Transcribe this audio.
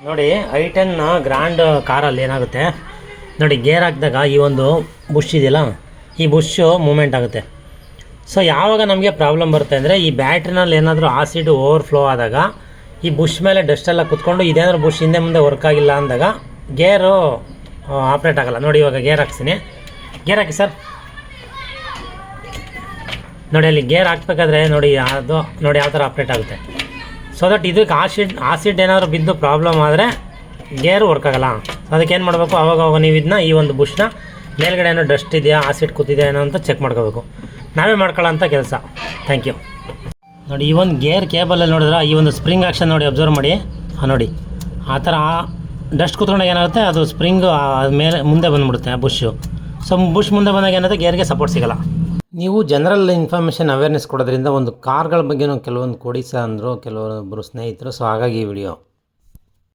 ನೋಡಿ i10 grand ಕಾರಲ್ಲಿ ಏನಾಗುತ್ತೆ ನೋಡಿ, ಗೇರ್ ಹಾಕಿದಾಗ ಈ ಒಂದು ಬುಷ್ ಇದೆಯಲ್ಲ, ಈ ಬುಷ್ಷು ಮೂಮೆಂಟ್ ಆಗುತ್ತೆ. ಸೊ ಯಾವಾಗ ನಮಗೆ ಪ್ರಾಬ್ಲಮ್ ಬರುತ್ತೆ ಅಂದರೆ, ಈ ಬ್ಯಾಟ್ರಿನಲ್ಲಿ ಏನಾದರೂ ಆಸಿಡ್ ಓವರ್ಫ್ಲೋ ಆದಾಗ ಈ ಬುಷ್ ಮೇಲೆ ಡಸ್ಟೆಲ್ಲ ಕುತ್ಕೊಂಡು ಇದೇನಾದ್ರು ಬುಷ್ ಹಿಂದೆ ಮುಂದೆ ವರ್ಕ್ ಆಗಿಲ್ಲ ಅಂದಾಗ ಗೇರು ಆಪ್ರೇಟ್ ಆಗೋಲ್ಲ. ನೋಡಿ ಇವಾಗ ಗೇರ್ ಹಾಕ್ತೀನಿ, ಗೇರ್ ಹಾಕಿ ಸರ್. ನೋಡಿ ಅಲ್ಲಿ ಗೇರ್ ಹಾಕ್ಬೇಕಾದ್ರೆ ನೋಡಿ ಅದು ನೋಡಿ ಯಾವ ಥರ ಆಪ್ರೇಟ್ ಆಗುತ್ತೆ. ಸೊ ದಟ್ ಇದಕ್ಕೆ ಆಸಿಡ್ ಏನಾದರೂ ಬಿದ್ದು ಪ್ರಾಬ್ಲಮ್ ಆದರೆ ಗೇರು ವರ್ಕ್ ಆಗೋಲ್ಲ. ಅದಕ್ಕೆ ಏನು ಮಾಡಬೇಕು, ಅವಾಗ ನೀವು ಇದನ್ನ ಈ ಒಂದು ಬುಷ್ನ ಮೇಲ್ಗಡೆ ಏನೋ ಡಸ್ಟ್ ಇದೆಯಾ, ಆಸಿಡ್ ಕೂತಿದೆಯಾ ಏನೋ ಅಂತ ಚೆಕ್ ಮಾಡ್ಕೋಬೇಕು. ನಾವೇ ಮಾಡ್ಕೊಳ್ಳೋಂಥ ಕೆಲಸ. Thank you. ನೋಡಿ ಈ ಒಂದು ಗೇರ್ ಕೇಬಲಲ್ಲಿ ನೋಡಿದ್ರೆ ಈ ಒಂದು ಸ್ಪ್ರಿಂಗ್ ಆ್ಯಕ್ಷನ್ ನೋಡಿ, ಅಬ್ಸರ್ವ್ ಮಾಡಿ. ನೋಡಿ ಆ ಥರ ಡಸ್ಟ್ ಕೂತ್ಕೊಂಡಾಗ ಏನಾಗುತ್ತೆ, ಅದು ಸ್ಪ್ರಿಂಗು ಮೇಲೆ ಮುಂದೆ ಬಂದುಬಿಡುತ್ತೆ ಆ ಬುಷ್ಷು. ಸೊ ಬುಷ್ ಮುಂದೆ ಬಂದಾಗ ಏನಾಗುತ್ತೆ, ಗೇರ್ಗೆ ಸಪೋರ್ಟ್ ಸಿಗೋಲ್ಲ. ನೀವು ಜನರಲ್ ಇನ್ಫಾರ್ಮೇಷನ್ ಅವೇರ್ನೆಸ್ ಕೊಡೋದ್ರಿಂದ ಒಂದು ಕಾರ್ಗಳ ಬಗ್ಗೆ ಕೆಲವೊಂದು ಕೊಡಿ ಸರ್ ಅಂದರು ಕೆಲವೊಬ್ಬರು ಸ್ನೇಹಿತರು. ಸೊ ಹಾಗಾಗಿ ಈ ವಿಡಿಯೋ